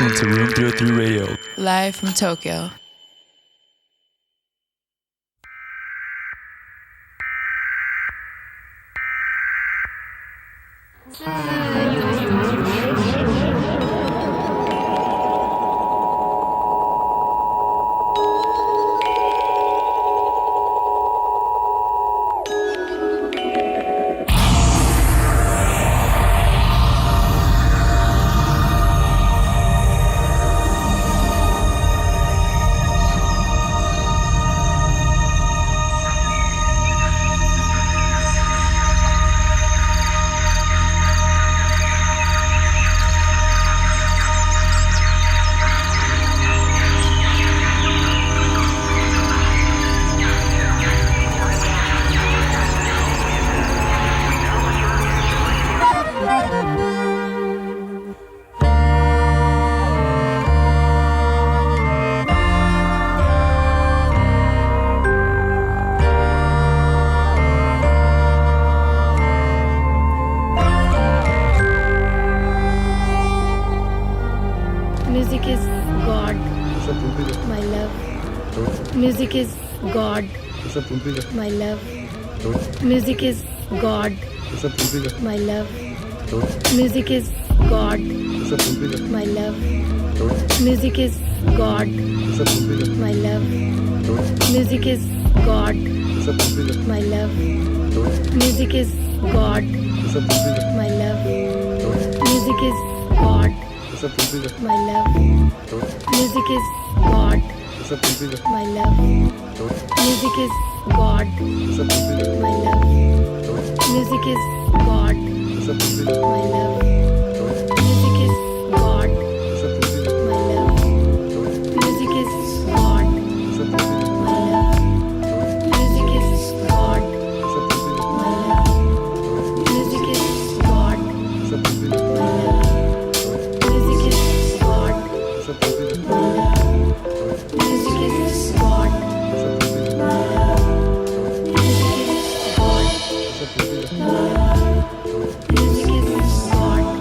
listening to Room 303 Radio. Live from Tokyo. Music is God, my love. Music is God, my love. Music is God, my love. Music is God, my love. Music is God, my love. Music is God, my love. Music is God, my love. Music is God, my love. Music is God, my love. Music is God, my love. Music is God, my love. Music is God, my love. Music is God, my love. Music is God, my love. Music is God, my love. Music is God, my love. Music is God, my love. Music is God, my love. Music is God.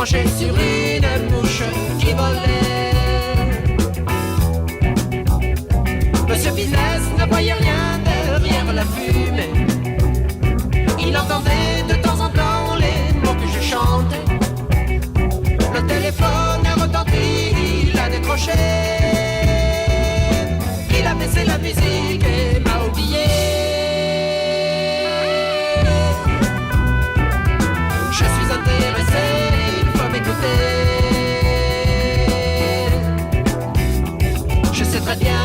branché sur une mouche qui volait. Monsieur Business ne voyait rien derrière la fumée. Il entendait de temps en temps les mots que je chantais. Le téléphone a retenti, il a décroché. Il a baissé la musique et m'a oublié. Je suis intéressé, il faut m'écouter. Je sais très bien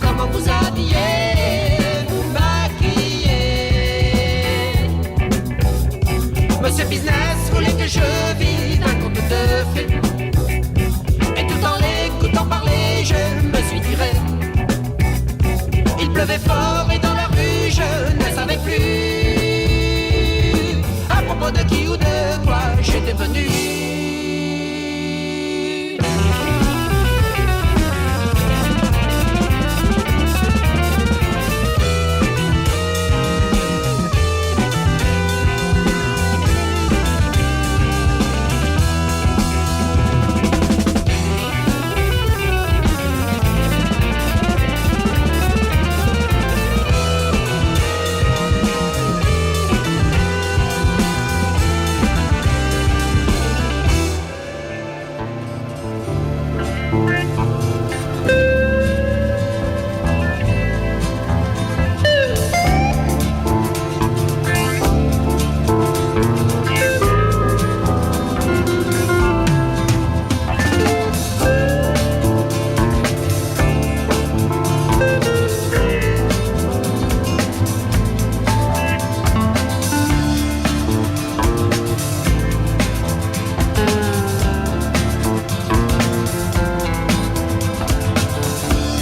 comment vous habiller, vous maquiller. Monsieur Business voulait que je vide un conte de fées. Et tout en l'écoutant parler, je me suis tiré. Il pleuvait fort et dans la rue, je ne savais plus à propos de qui ou de quoi j'étais venu.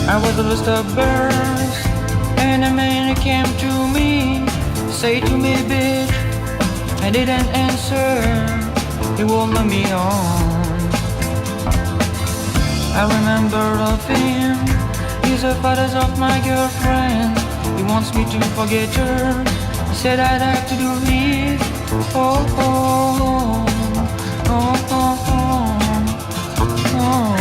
I was a list of birds, and a man came to me, say to me, bitch, I didn't answer, he won't let me on. I remember of him, he's the father of my girlfriend, he wants me to forget her, he said I'd have to do it, oh, oh, oh, oh, oh, oh, oh.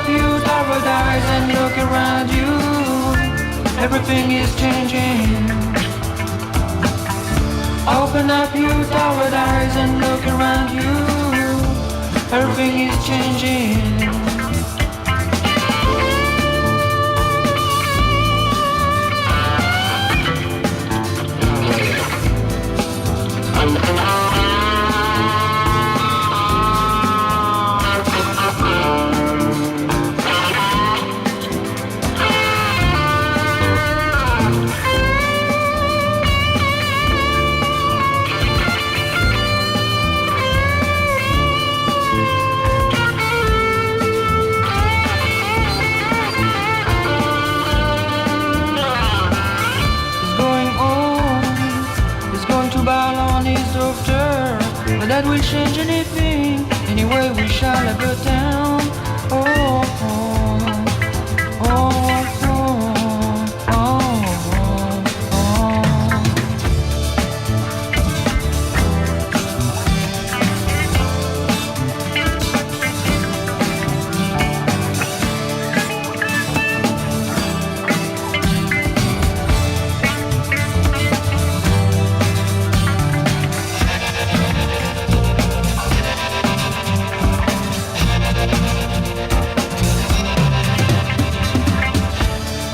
You paradise and look around you, everything is changing. Open up your paradise and look around you, everything is changing. That will change anything. Anyway, we shall have a town. Oh, oh, oh, oh, oh, oh, oh.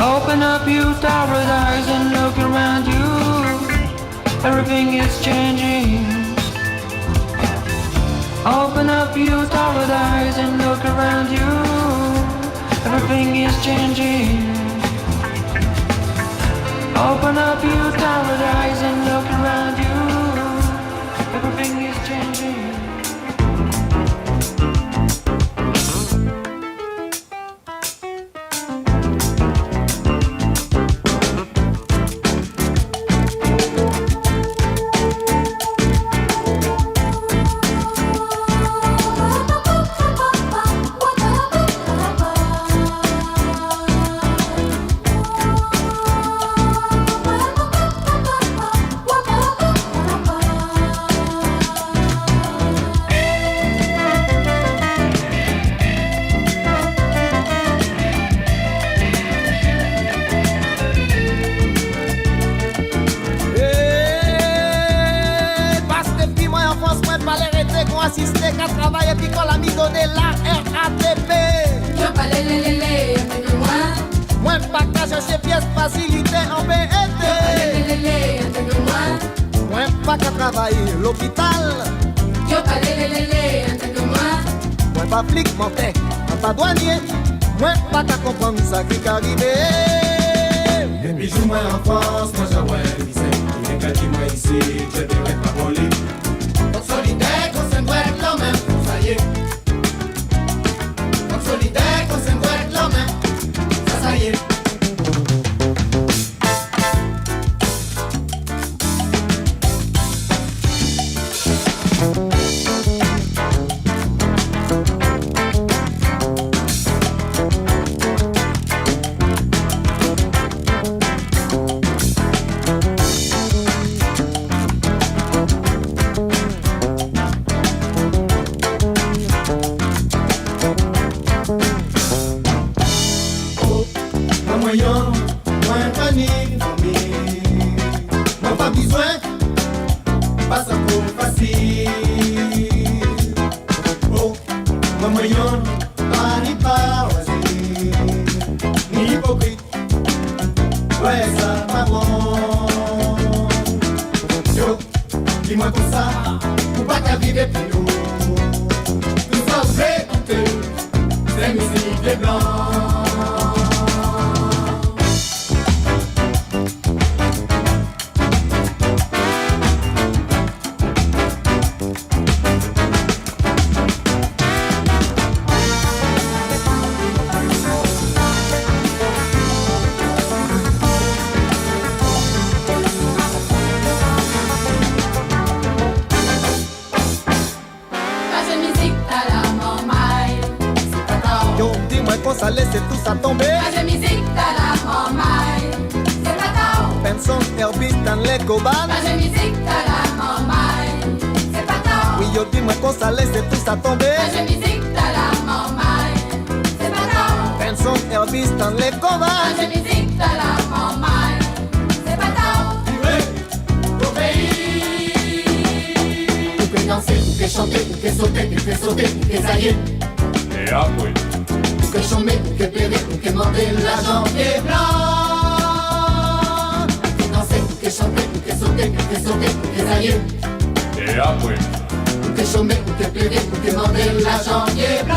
Open up your tired eyes and look around you. Everything is changing. Open up your tired eyes and look around you. Everything is changing. Open up your tired eyes and look around you. Everything is changing. José Picol, amigo de la RATP. Yo pa le avec moi. Moi pas qu'à chercher pièces facilité en BET. Avec moi. Moi pas qu'à travailler l'hôpital. Yo pa le avec moi. Moi pas flic menteur, pas douanier. Moi pas qu'à comprendre ça qui est arrivé. Depuis jour moi en France, moi j'avoue lycée. Il est qu'à moi ici, je devrais pas voler. Donc solidaire, qu'on s'en doit être l'homme, ça y est. Donc solidaire, qu'on s'en doit être l'homme, ça y est. Ça laisse tout ça tomber. Pas de musique, t'as la mormaille. C'est pas tard. Benson, Herbie, Stanley, Coban. Pas de musique, t'as la mormaille. C'est pas tard. Oui, yo, dis-moi qu'on ça laisse tout ça tomber. Pas de musique, t'as la mormaille. C'est pas tard. Benson, Herbie, Stanley, Coban. Pas de musique, t'as la mormaille. C'est pas tard. Vivre au pays. Ou que danser, ou que chanter, ou que sauter, ou que sauter, ou que zailler. Et après. Que chômer, que pleurer, que monter l'argent est blanc. Que danser, que chanter, que sauter, que sauter, que zailler. Et après. Que chômer, que pleurer, que monter l'argent est blanc.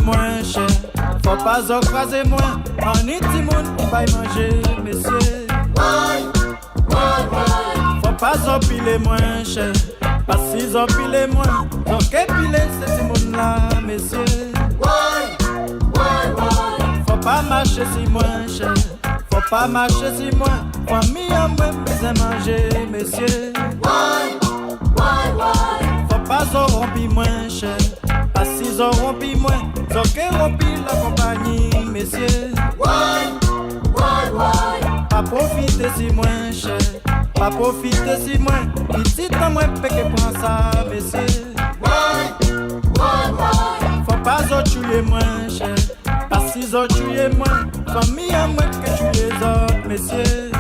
Moins cher, faut pas ocraser moins. En iti moun qui va manger, messieurs. Faut pas empiler moins cher, pas si empiler moins. Donc épiler c'est moun là, messieurs. Faut pas marcher si moins cher, faut pas marcher si moins. Famille en moins besoin manger, messieurs. Faut pas rompi moins cher. Pas si rompi moins, donc rompi la compagnie, messieurs. Pas profiter si moins cher, pas profiter si moins. Ici, tant moins péché pour ça, messieurs. Faut pas tuer moins cher. Pas si tuer moins. Famille à moins que tu les autres, messieurs.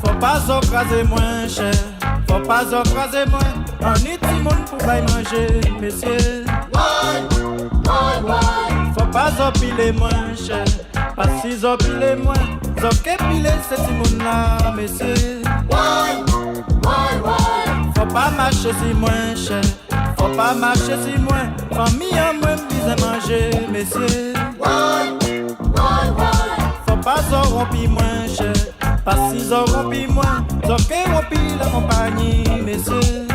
Faut pas écraser moins cher. Faut pas écraser moins. On est tout le monde pour pas manger, messieurs. Faut pas empiler moins cher. Pas si empiler moins. Zok épiler c'est tout le monde là, messieurs. Faut pas marcher si moins cher. Faut pas marcher si moins. Famille en moins disait manger, messieurs. Faut pas rompi moins cher. Pas si rompi moins. Zok rompi la compagnie, messieurs.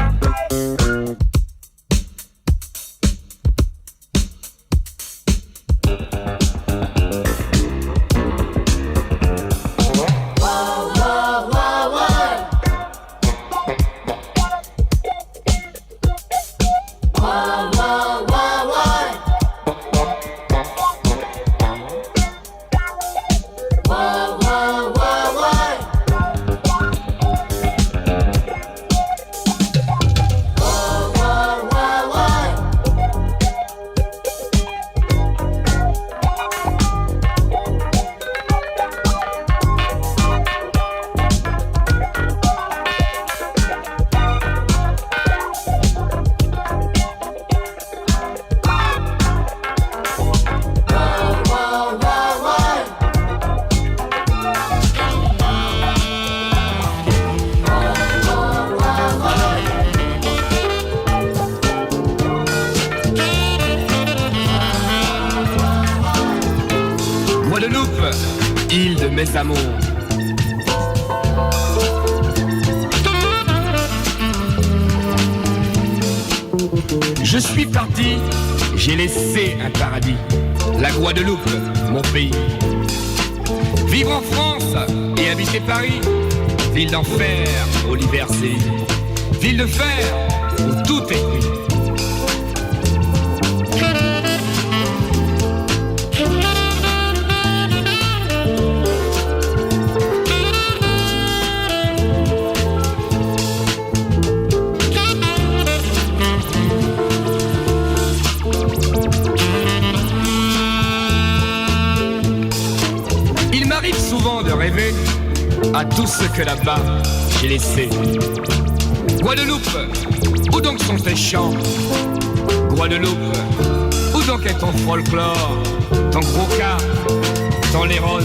Guadeloupe, île de mes amours. Je suis parti, j'ai laissé un paradis, la Guadeloupe, mon pays. Vivre en France et habiter Paris, ville d'enfer où l'hiver sévit, ville de fer où tout est gris. Souvent de rêver à tout ce que là-bas j'ai laissé. Guadeloupe, où donc sont tes chants? Guadeloupe, où donc est ton folklore, ton gros cas, ton les roses?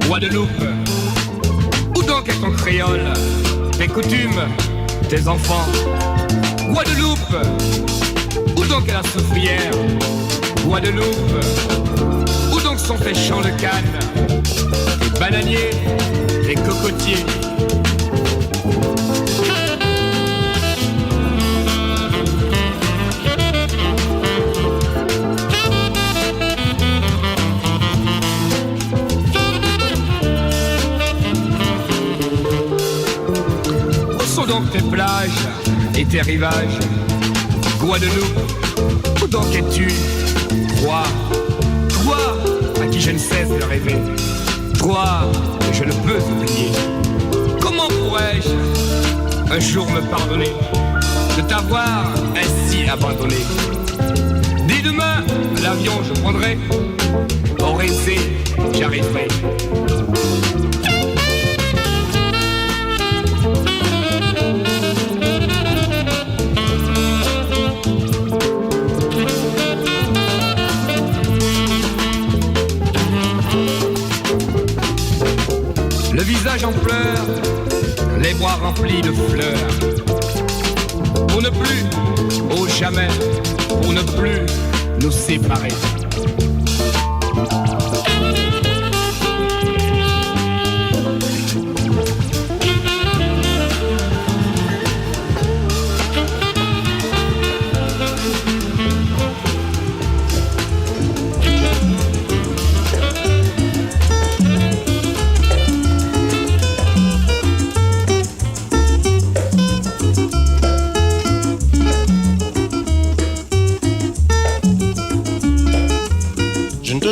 Guadeloupe, où donc est ton créole, tes coutumes, tes enfants? Guadeloupe, où donc est la soufrière? Guadeloupe, où donc sont tes champs de canne, tes bananiers, tes cocotiers? Donc tes plages et tes rivages? Guadeloupe, où donc es-tu? Toi, à qui je ne cesse de rêver, toi que je ne peux oublier. Comment pourrais-je un jour me pardonner de t'avoir ainsi abandonné? Dès demain, l'avion je prendrai, au Rézé j'arriverai. Le visage en pleurs, les bras remplis de fleurs. Pour ne plus, oh jamais, pour ne plus nous séparer.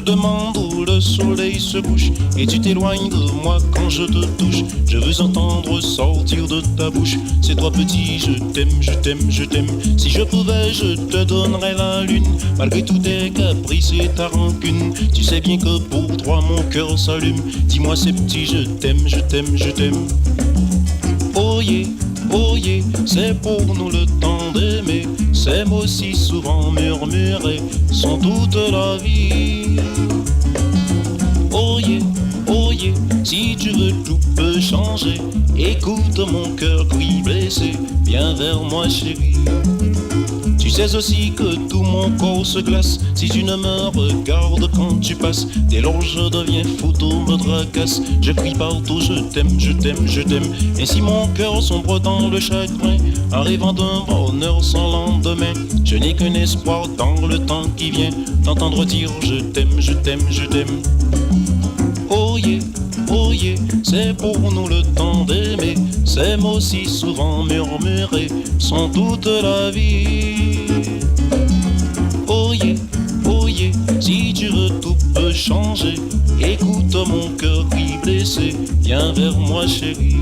demande où le soleil se couche et tu t'éloignes de moi quand je te touche. Je veux entendre sortir de ta bouche ces trois petits je t'aime, je t'aime, je t'aime. Si je pouvais, je te donnerais la lune, malgré tous tes caprices et ta rancune. Tu sais bien que pour toi mon cœur s'allume. Dis-moi ces petits je t'aime, je t'aime, je t'aime. Oh yeah, c'est pour nous le temps d'aimer. Ces mots si souvent murmurés sont toute la vie. Oh yeah, si tu veux tout peut changer. Écoute mon cœur gris blessé, viens vers moi chérie. Tu sais aussi que tout mon corps se glace si tu ne me regardes quand tu passes. Dès lors je deviens fou, tout me tracasse. Je crie partout, je t'aime, je t'aime, je t'aime. Ainsi mon cœur sombre dans le chagrin, arrivant d'un bonheur sans lendemain. Je n'ai qu'un espoir dans le temps qui vient, d'entendre dire je t'aime, je t'aime, je t'aime. Oh yeah, c'est pour nous le temps d'aimer. Ces mots si souvent murmurés sont toute la vie. Oh yeah, si tu veux tout peut changer. Écoute mon cœur qui blessé, viens vers moi chérie.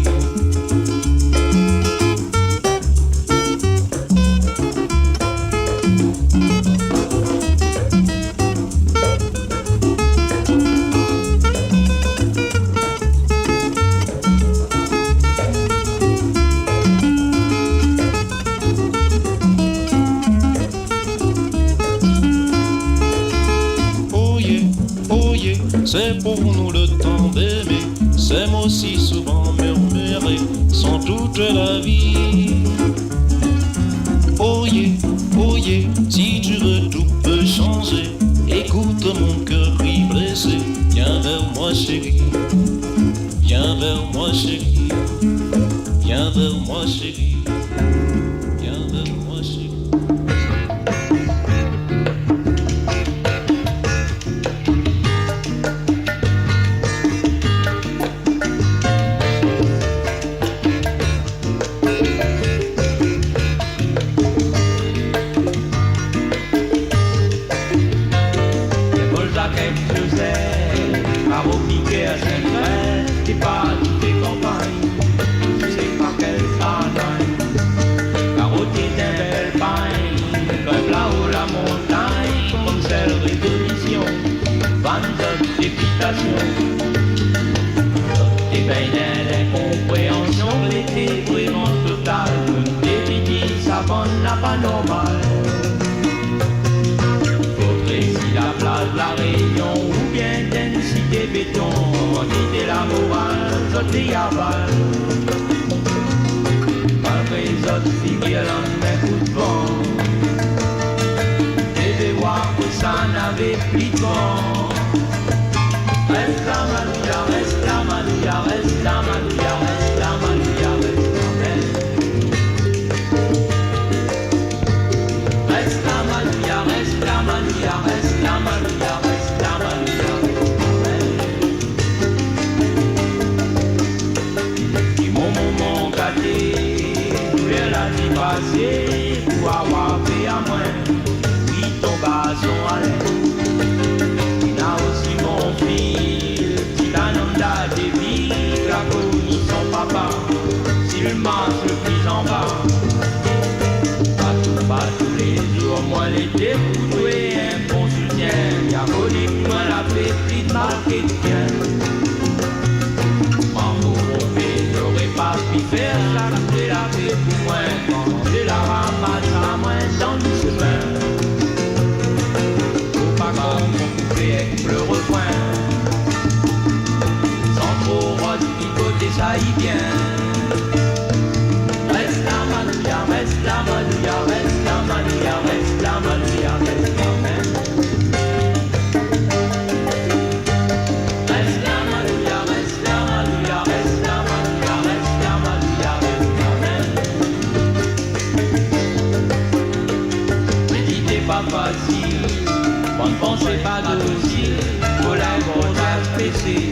C'est pour nous le temps d'aimer. Ces mots si souvent murmurés sont toute la vie. Oh yeah, si tu veux tout peut changer. Écoute mon cœur qui blessé, viens vers moi chérie. Viens vers moi chérie. Viens vers moi chérie. Viens vers moi chérie. Des peines d'incompréhension, l'été vraiment total. Des bêtises, ça n'a pas normal. Faudrait si la place de la Réunion ou bien densité béton, on était la morale, sauter à balle. Malgré les autres figures, un coup de vent. Et de voir que ça n'avait plus de vent. Reste la manouilla, reste la manouilla, reste la manouilla, reste la manouilla, reste la manouilla. Reste la manouilla, reste la manouilla, reste la manouilla, reste la manouilla, reste la manouilla. Du mon moment gâté, vers la vie passée, pour avoir fait à moins, oui ton garçon à l'air. Il a aussi mon fils, Titananda Devi, la connu son papa, s'il marche le plus en bas. Pas tous les jours, moi l'été pour jouer un bon soutien. Y'a connu moi la petite marquée de bien. Maman, mon fils n'aurait pas pu faire ça, c'est la paix pour moi. Quand je la ramasse à moi dans le chemin. Faut pas qu'on couper avec le refrain. Sans trop redigoter, ça y vient. Reste la manouilla, reste la manouilla, reste la manouilla, reste la manouilla, reste la manouilla. Reste la manouilla, reste la manouilla, reste la manouilla, reste la manouilla, reste la manouilla. Méditer pas facile, on ne pensait pas docile, pour la grosse aspécée,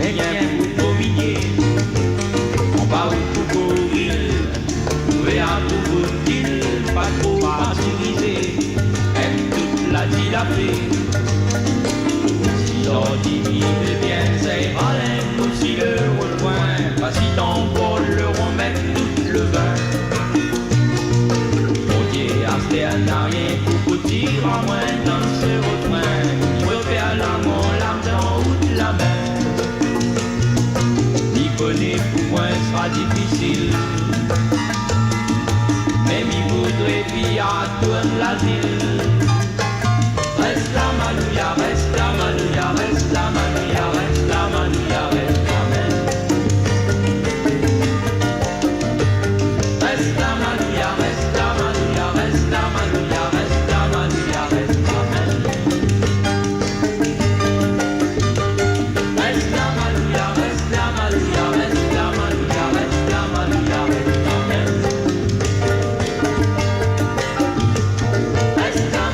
et bien pour dominer. On va où pour courir. Un pauvre île, pas trop martyrisé, aime toute la dilapée. elle n'a rien pour dire en moins dans ce refrain. Repère l'amour, l'âme dans haute la main. Ni connaît pour moi sera difficile. Même il voudrait puis à tourne l'asile. Reste la manouilla, reste la manouilla, reste la manouilla, reste la manouilla, reste la main. Reste la manouilla, reste la manouilla, reste la manouilla, reste la manouilla, reste la main. Reste la manouilla, reste la manouilla, reste la manouilla, reste la manouilla, reste la main. Reste la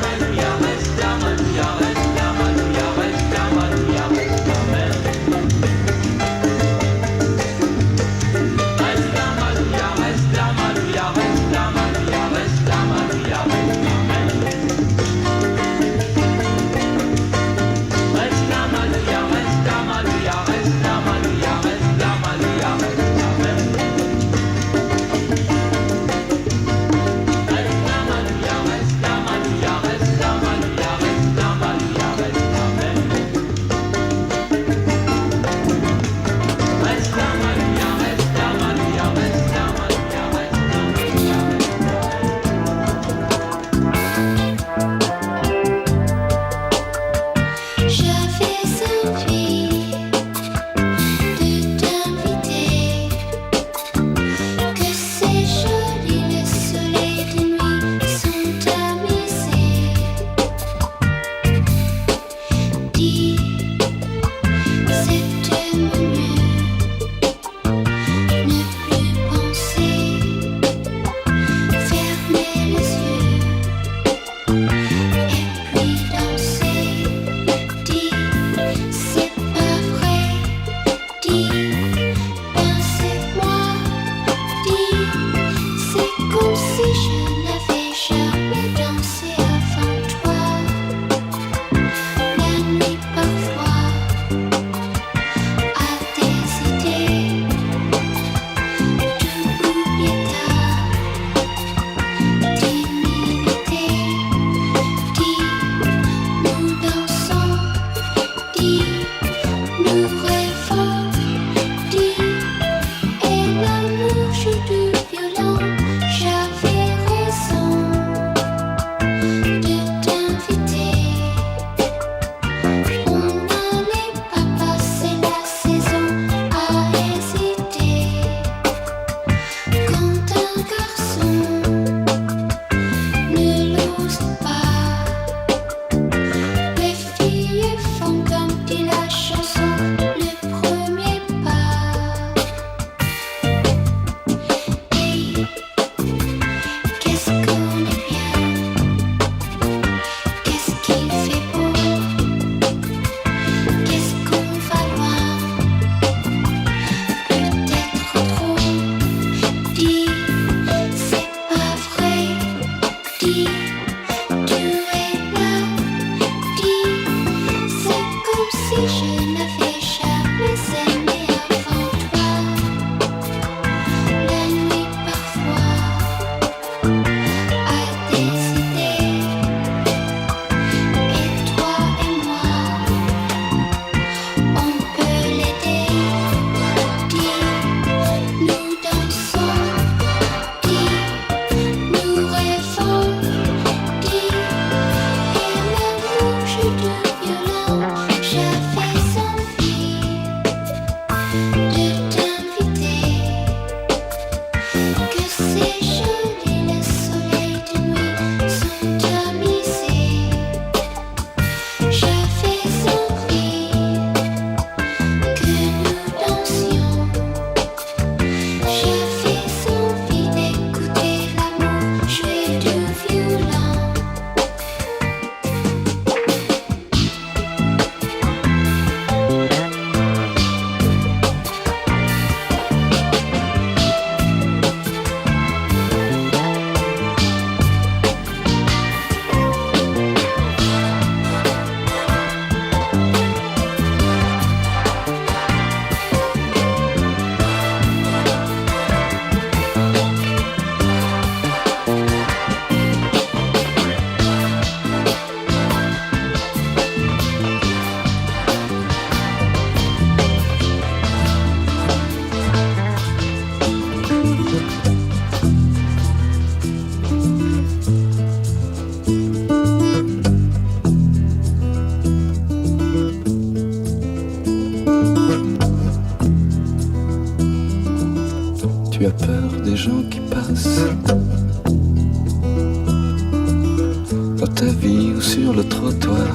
dans ta vie ou sur le trottoir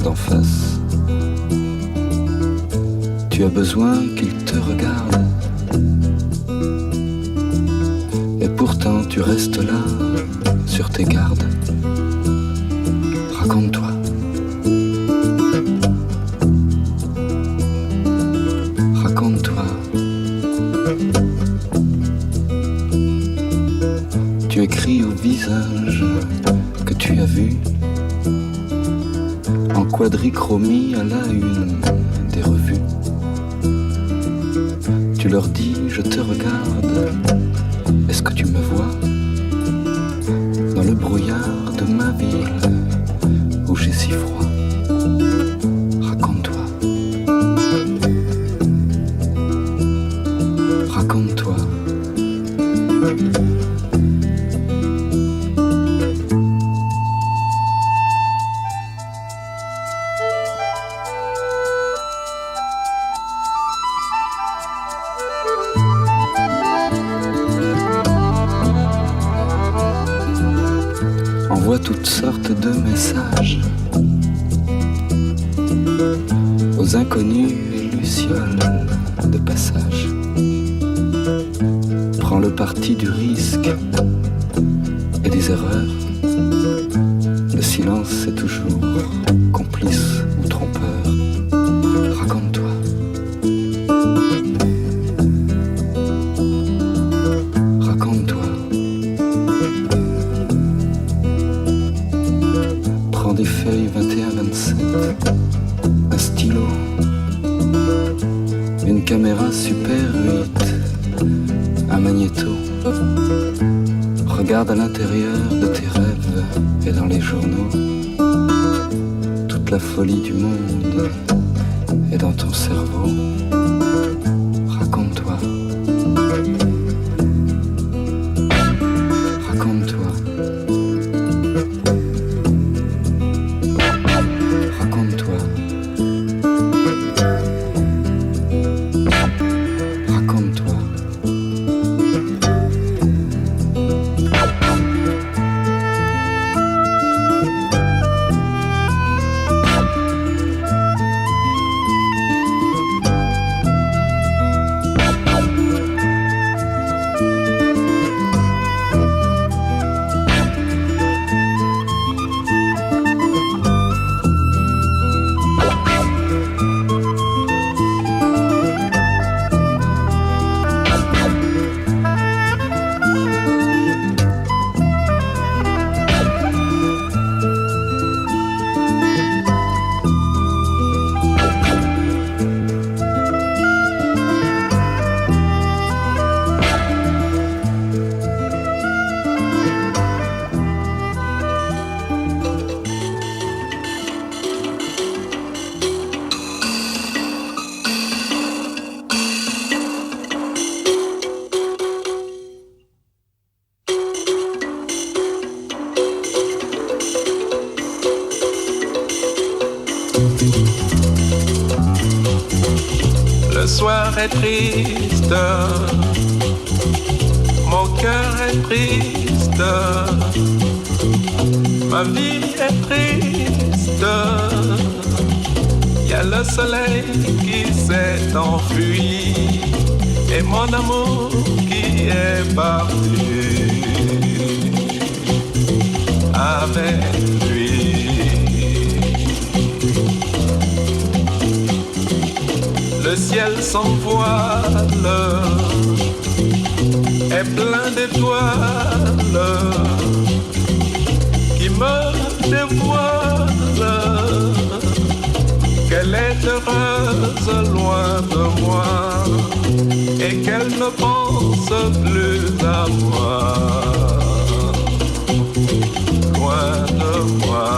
d'en face. Tu as besoin qu'il te regarde, et pourtant tu restes là, sur tes gardes. Raconte-toi. Raconte-toi. Tu écris au visage que tu as vu en quadrichromie à la une des revues. Tu leur dis je te regarde, est-ce que tu me vois dans le brouillard de ma ville où j'ai si froid. Raconte-toi. Raconte-toi. Envoie toutes sortes de messages aux inconnus et lucioles de passage. Prends le parti du risque et des erreurs. Le silence est toujours complice ou trompeur. Raconte-toi. Raconte-toi. Prends des feuilles 21-27, un stylo, une caméra Super 8, un magnéto. Regarde à l'intérieur de tes rêves et dans les journaux. Toute la folie du monde est dans ton cerveau. Raconte-toi. Raconte-toi. Raconte-toi. Raconte-toi. Le soir est triste, mon cœur est triste, ma vie est triste. Y a le soleil qui s'est enfui et mon amour qui est parti avec lui. Le ciel sans voile est plein d'étoiles qui me dévoilent qu'elle est heureuse loin de moi et qu'elle ne pense plus à moi, loin de moi.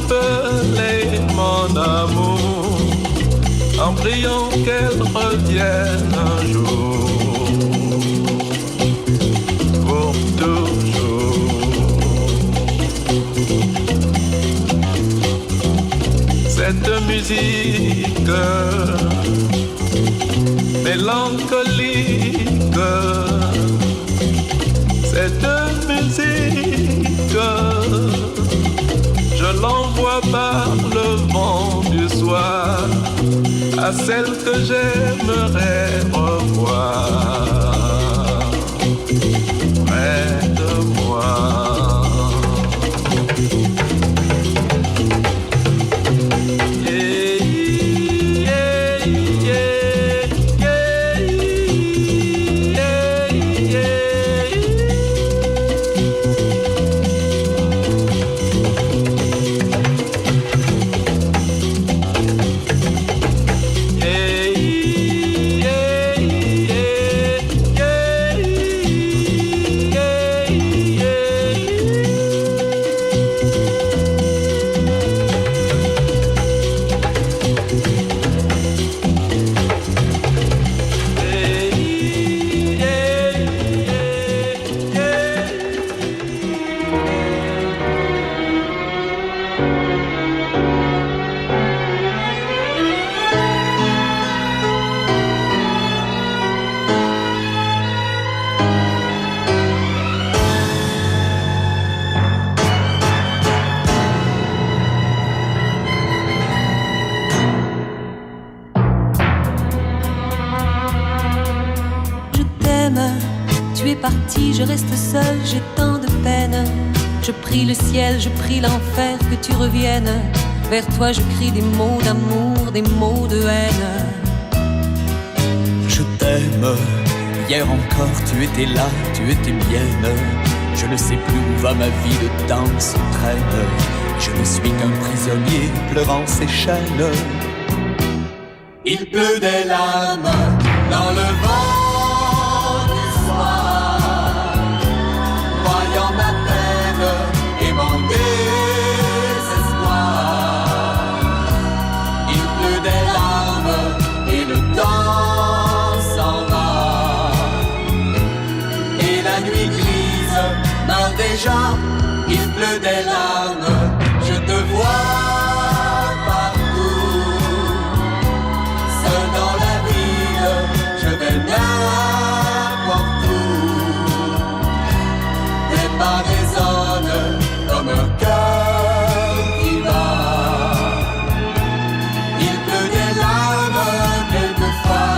appeler mon amour en priant qu'elle revienne un jour, pour toujours. Cette musique mélancolique, cette musique, je l'envoie par le vent du soir à celle que j'aimerais revoir près de moi. Je reste seule, j'ai tant de peine. Je prie le ciel, je prie l'enfer que tu reviennes. Vers toi je crie des mots d'amour, des mots de haine. Je t'aime, hier encore tu étais là, tu étais mienne. Je ne sais plus où va ma vie, le temps se traîne. Je ne suis qu'un prisonnier pleurant ses chaînes. Il pleut des larmes dans le vent. Déjà, il pleut des larmes, je te vois partout. Seul dans la ville, je vais n'importe où. Tes pas résonnent comme un cœur qui bat. Il pleut des larmes quelquefois.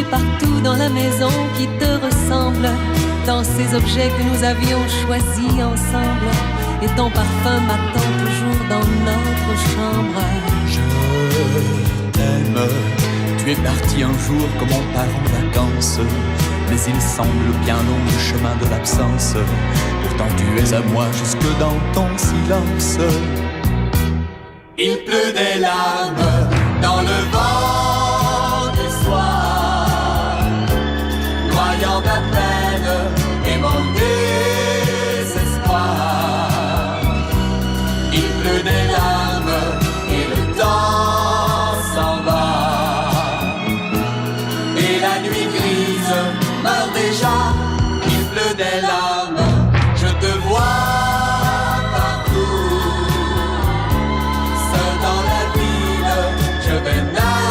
Partout dans la maison qui te ressemble, dans ces objets que nous avions choisis ensemble, et ton parfum m'attend toujours dans notre chambre. Je t'aime, tu es parti un jour comme on part en vacances, mais il semble bien long le chemin de l'absence. Pourtant tu es à moi jusque dans ton silence. Il pleut des larmes dans le vent du soir, noyant ma peine et mon désespoir. Il pleut des larmes et le temps s'en va. Et la nuit grise meurt déjà. Il pleut des larmes, je te vois partout. Seul dans la ville, je vais nager.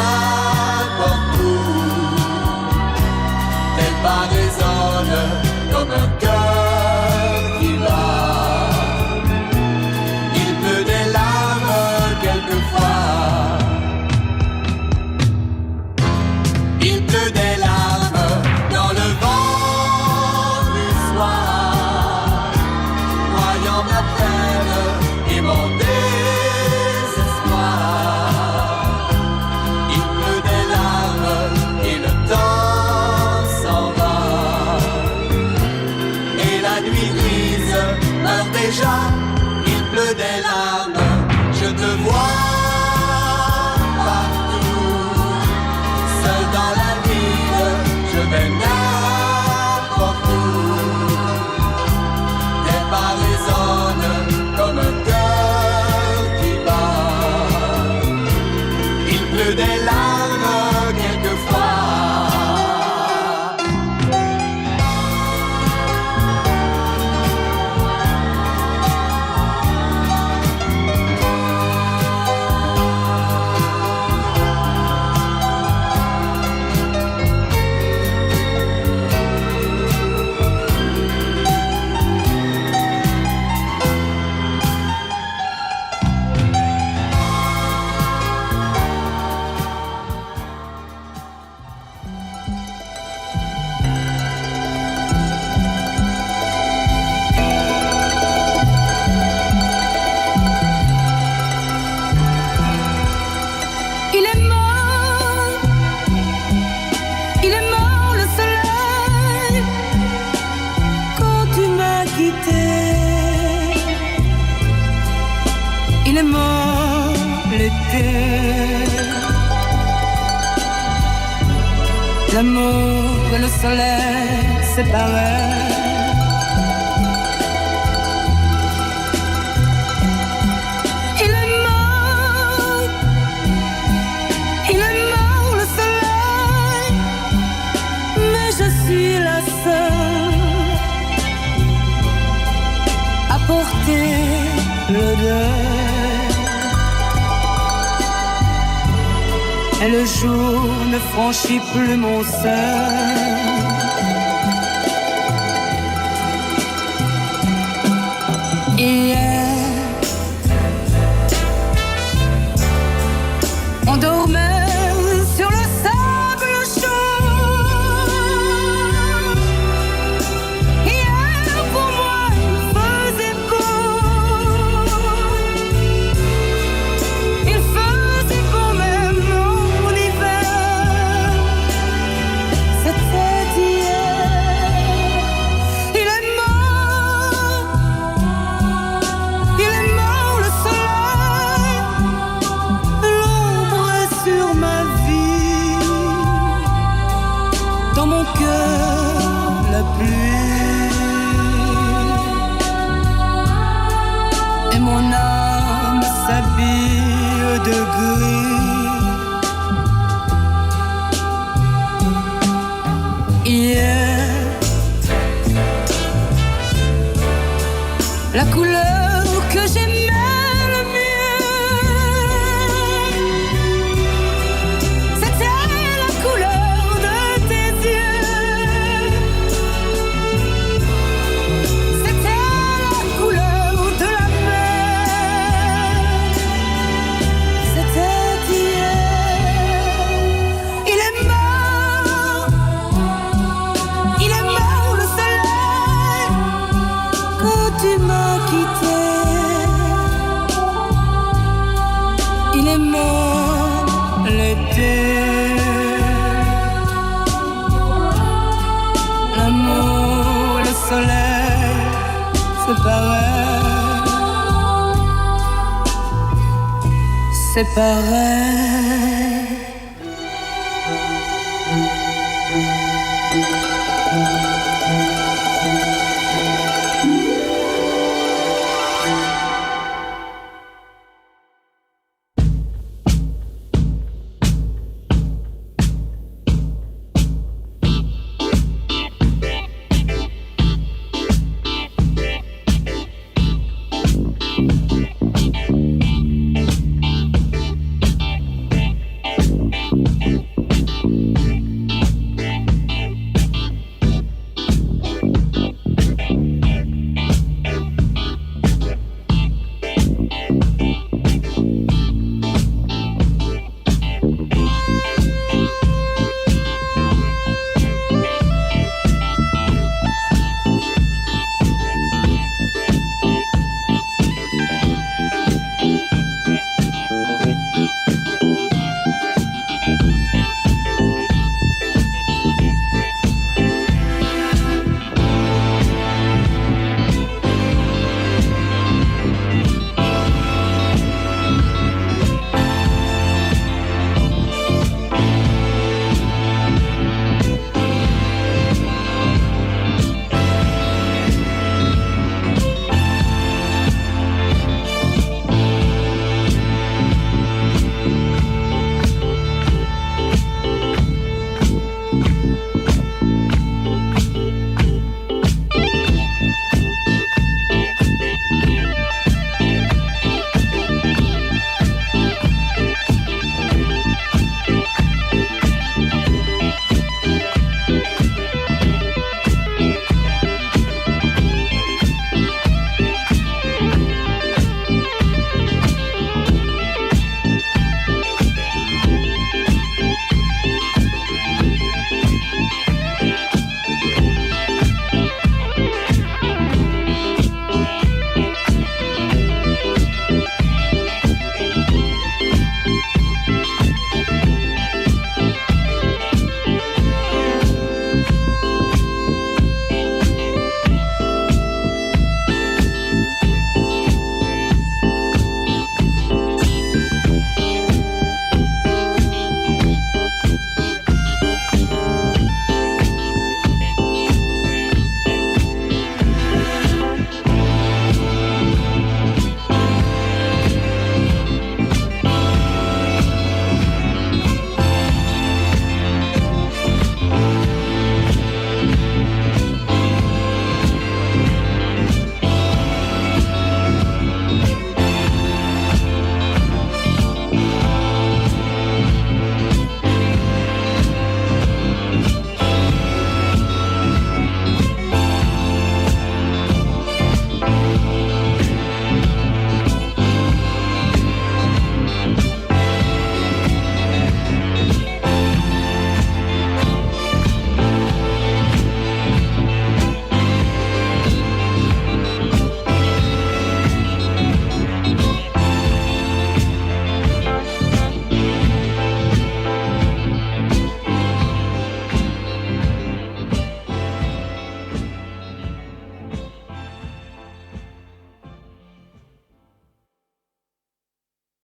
que des larmes quelquefois. L'amour et le soleil séparés. Il est mort le soleil, mais je suis la seule à porter le deuil. Et le jour ne franchit plus mon seuil. Hier, on dormait sur le sable chaud. Hier, pour moi, il faisait beau. Il faisait beau même en hiver. C'était hier. Il est mort le soleil. L'ombre est sur ma vie. Dans mon cœur, la pluie. Et mon âme s'habille de gris. Hier, la couleur que j'aimais le mieux, c'était la couleur de tes yeux. C'était la couleur de la mer. C'était hier. Il est mort le soleil quand tu m'as quitté. Il est mort l'été. L'amour, le soleil, c'est pareil. C'est pareil.